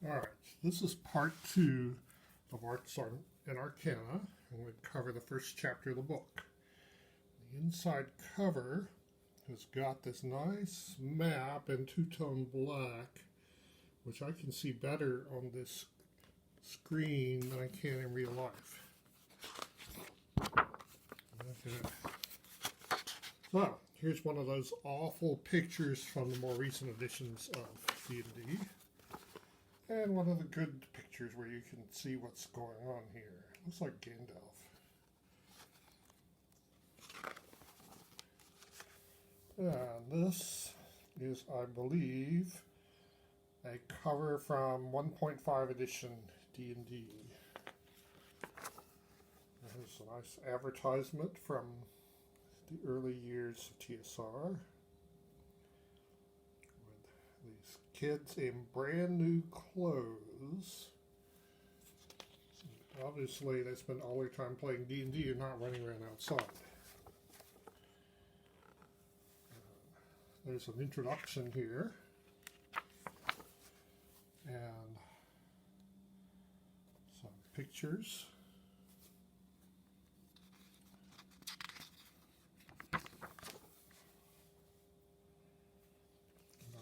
Alright, this is part 2 of Arts in Arcana. I'm going to cover the first chapter of the book. The inside cover has got this nice map in two-tone black, which I can see better on this screen than I can in real life. Okay. So, here's one of those awful pictures from the more recent editions of D&D. And one of the good pictures where you can see what's going on here. Looks like Gandalf. And this is, I believe, a cover from 1.5 edition D&D. There's a nice advertisement from the early years of TSR. These kids in brand new clothes. Obviously, they spend all their time playing D&D and not running around outside. There's an introduction here. And some pictures.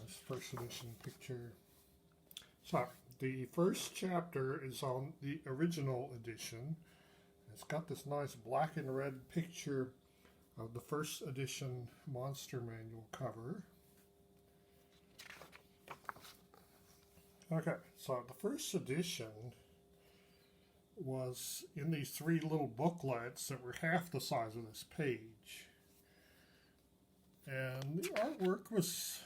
Nice first edition picture. So, the first chapter is on the original edition. It's got this nice black and red picture of the first edition monster manual cover. Okay, so the first edition was in these three little booklets that were half the size of this page. And the artwork was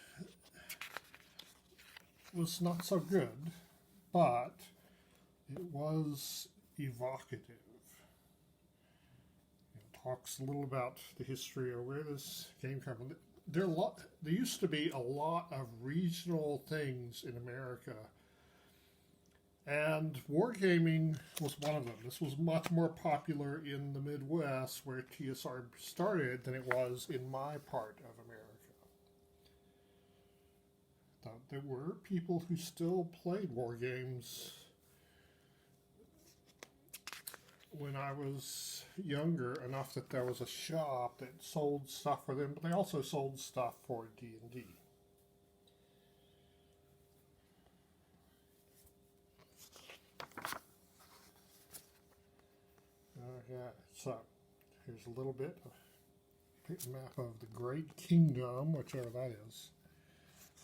not so good, but it was evocative. It talks a little about the history of where this game came from. There used to be a lot of regional things in America, and wargaming was one of them. This was much more popular in the Midwest, where TSR started, than it was in my part of America. There were people who still played war games when I was younger enough that there was a shop that sold stuff for them, but they also sold stuff for D&D. Okay, so here's a little bit of a map of the Great Kingdom, whichever that is.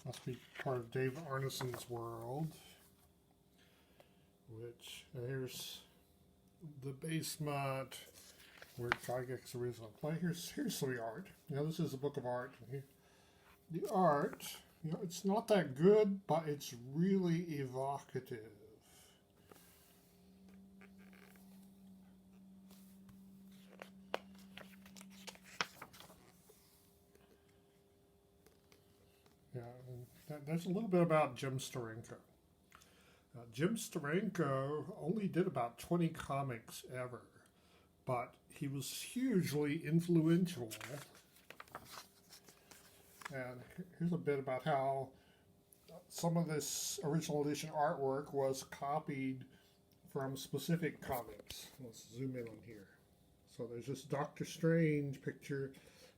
Must be part of Dave Arneson's world. Which, here's the basement where Gygax originally played. Here's some of the art. You know, this is a book of art. The art, you know, it's not that good, but it's really evocative. Yeah, and there's a little bit about Jim Steranko. Jim Steranko only did about 20 comics ever, but he was hugely influential. And here's a bit about how some of this original edition artwork was copied from specific comics. Let's zoom in on here. So there's this Doctor Strange picture.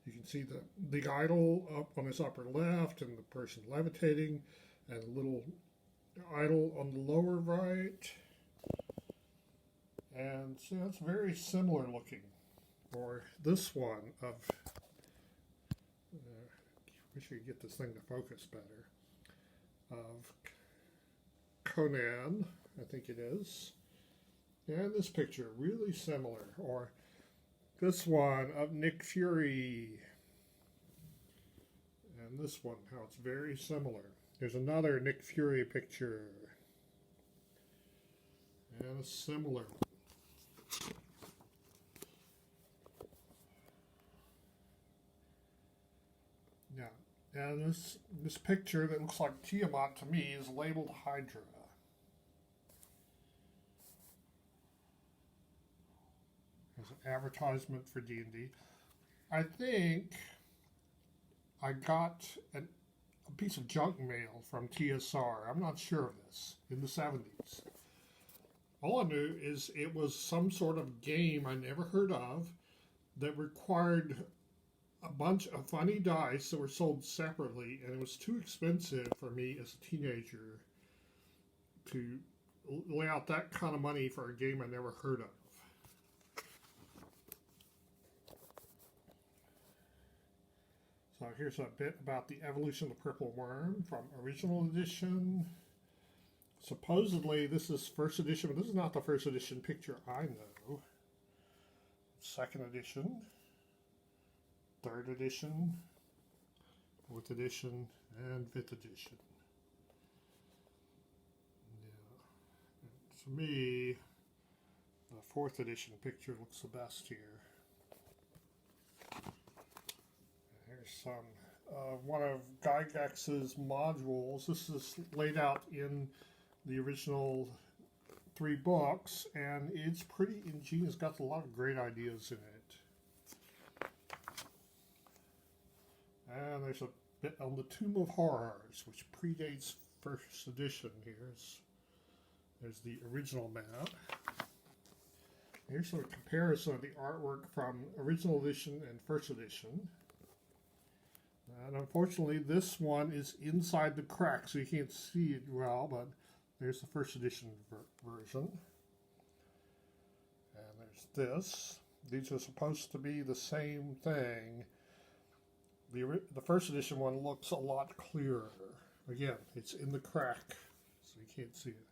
You can see the idol up on his upper left and the person levitating, and a little idol on the lower right. And so it's very similar looking. Or this one of, wish I could get this thing to focus better, of Conan, I think it is. And this picture, really similar. Or this one of Nick Fury. And this one, how it's very similar. There's another Nick Fury picture. And a similar one. Yeah. And this picture that looks like Tiamat to me is labeled Hydra. There's an advertisement for D&D. I think I got a piece of junk mail from TSR. I'm not sure of this, in the 70s. All I knew is it was some sort of game I never heard of that required a bunch of funny dice that were sold separately, and it was too expensive for me as a teenager to lay out that kind of money for a game I never heard of. So here's a bit about the evolution of the purple worm from original edition. Supposedly this is first edition, but this is not the first edition picture I know. Second edition, third edition, fourth edition, and fifth edition. Yeah. To me, the fourth edition picture looks the best here. Here's some one of Gygax's modules. This is laid out in the original 3 books, and it's pretty ingenious. Got a lot of great ideas in it. And there's a bit on the Tomb of Horrors, which predates first edition. There's the original map. Here's a comparison of the artwork from original edition and first edition. And unfortunately, this one is inside the crack, so you can't see it well, but there's the first edition version. And there's this. These are supposed to be the same thing. The first edition one looks a lot clearer. Again, it's in the crack, so you can't see it.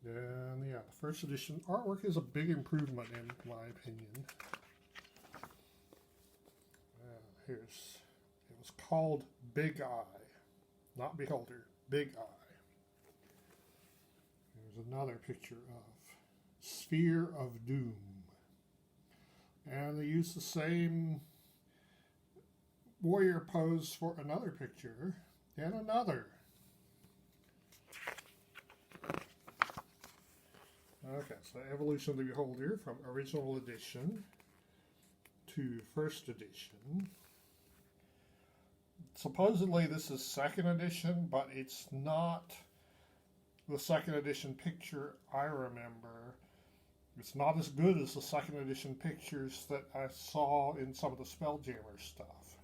And yeah, the first edition artwork is a big improvement in my opinion. It was called Big Eye, not Beholder, Big Eye. Here's another picture of Sphere of Doom. And they use the same warrior pose for another picture and another. Okay, so Evolution of the Beholder from original edition to first edition. Supposedly this is second edition, but it's not the second edition picture I remember. It's not as good as the second edition pictures that I saw in some of the Spelljammer stuff.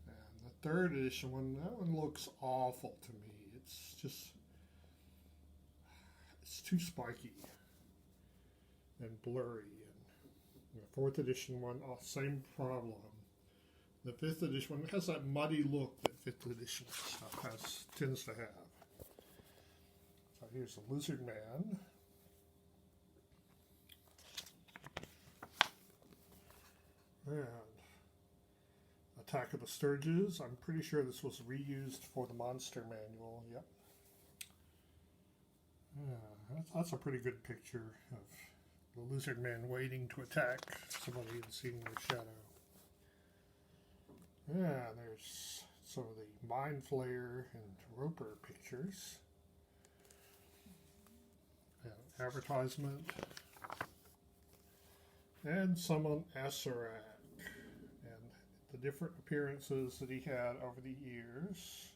And the third edition one, that one looks awful to me. It's too spiky and blurry. And the fourth edition one, same problem. The fifth edition one has that muddy look that fifth edition stuff tends to have. So here's the Lizard Man. And Attack of the Sturges. I'm pretty sure this was reused for the Monster Manual. Yep. Yeah, that's a pretty good picture of the Lizard Man waiting to attack somebody and seeing their shadow. Yeah, there's some of the Mind Flayer and Roper pictures. And advertisement. And some on Acerak. And the different appearances that he had over the years.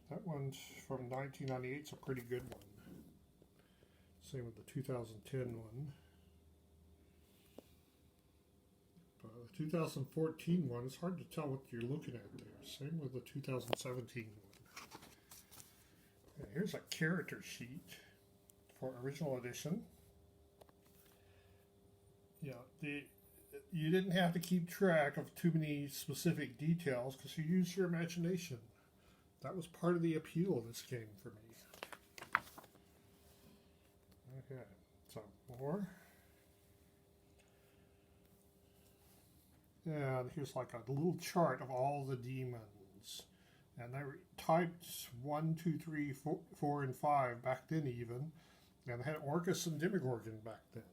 That one's from 1998. It's a pretty good one. Same with the 2010 one. But the 2014 one, it's hard to tell what you're looking at there. Same with the 2017 one. And here's a character sheet for original edition. Yeah, you didn't have to keep track of too many specific details because you used your imagination. That was part of the appeal of this game for me. Okay, so more. And here's like a little chart of all the demons. And they were typed 1, 2, 3, 4, and 5 back then even. And they had Orcus and Demogorgon back then.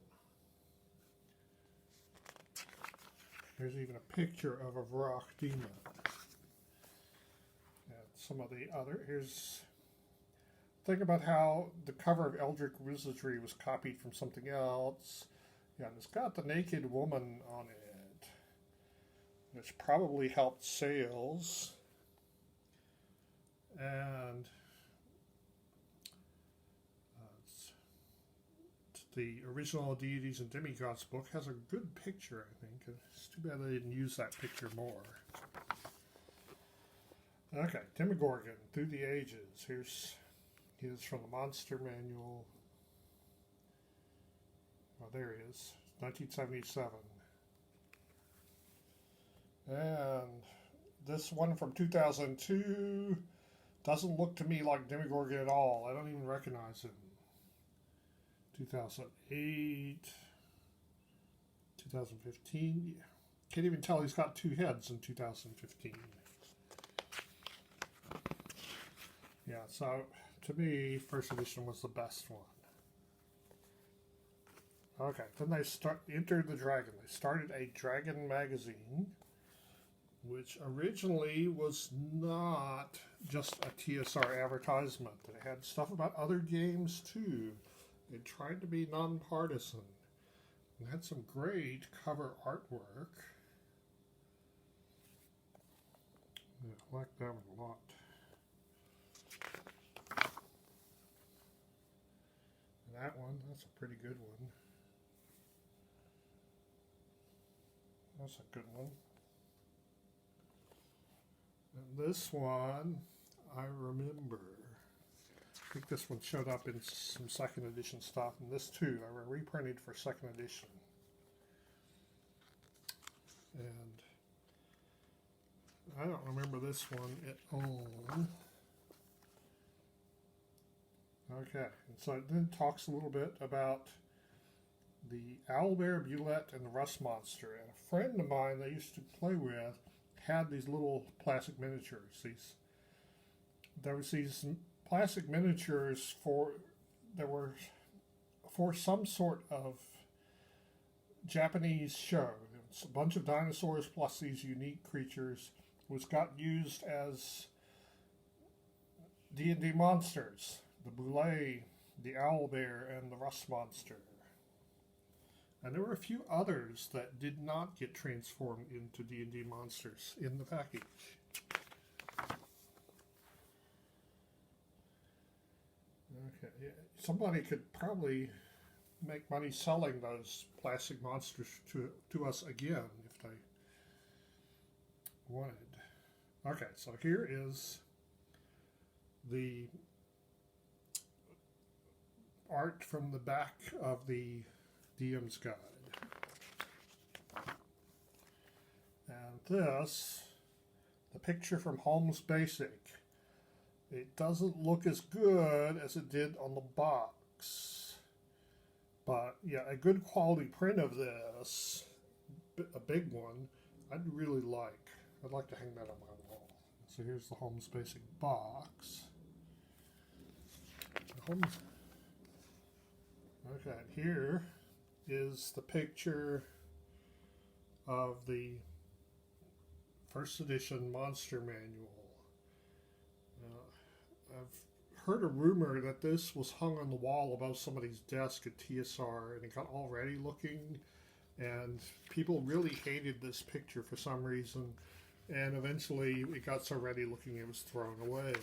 There's even a picture of a Varrock demon. And some of the other, think about how the cover of Eldritch Wizardry was copied from something else. Yeah, and it's got the naked woman on it. which probably helped sales. And the original Deities and Demigods book has a good picture, I think. It's too bad they didn't use that picture more. Okay, Demogorgon, Through the Ages. Here's from the Monster Manual. Oh, there he is, 1977. And this one from 2002 doesn't look to me like Demogorgon at all. I don't even recognize him. 2008, 2015. Can't even tell he's got two heads in 2015. Yeah, so to me, first edition was the best one. Okay, then they entered the Dragon. They started a Dragon magazine, which originally was not just a TSR advertisement. It had stuff about other games too. It tried to be nonpartisan. It had some great cover artwork. Yeah, I like that one a lot. And that one, that's a pretty good one. That's a good one. And this one, I remember. I think this one showed up in some second edition stuff, and this too. They were reprinted for second edition. And I don't remember this one at all. Okay, and so it then talks a little bit about the Owlbear, Bulette, and the Rust Monster. And a friend of mine that I used to play with had these little plastic miniatures. There was these plastic miniatures that were for some sort of Japanese show. It's a bunch of dinosaurs plus these unique creatures, which got used as D&D monsters. The Boule, the Owlbear, and the Rust Monster. And there were a few others that did not get transformed into D&D monsters in the package. Okay, yeah. Somebody could probably make money selling those plastic monsters to us again if they wanted. Okay, so here is the art from the back of the DM's Guide. And this, the picture from Holmes Basic, it doesn't look as good as it did on the box. But yeah, a good quality print of this, a big one, I'd really like. I'd like to hang that on my wall. So here's the Holmes Basic box. Okay, here is the picture of the first edition Monster Manual. I've heard a rumor that this was hung on the wall above somebody's desk at TSR, and it got all ready looking, and people really hated this picture for some reason, and eventually it got so ready looking it was thrown away.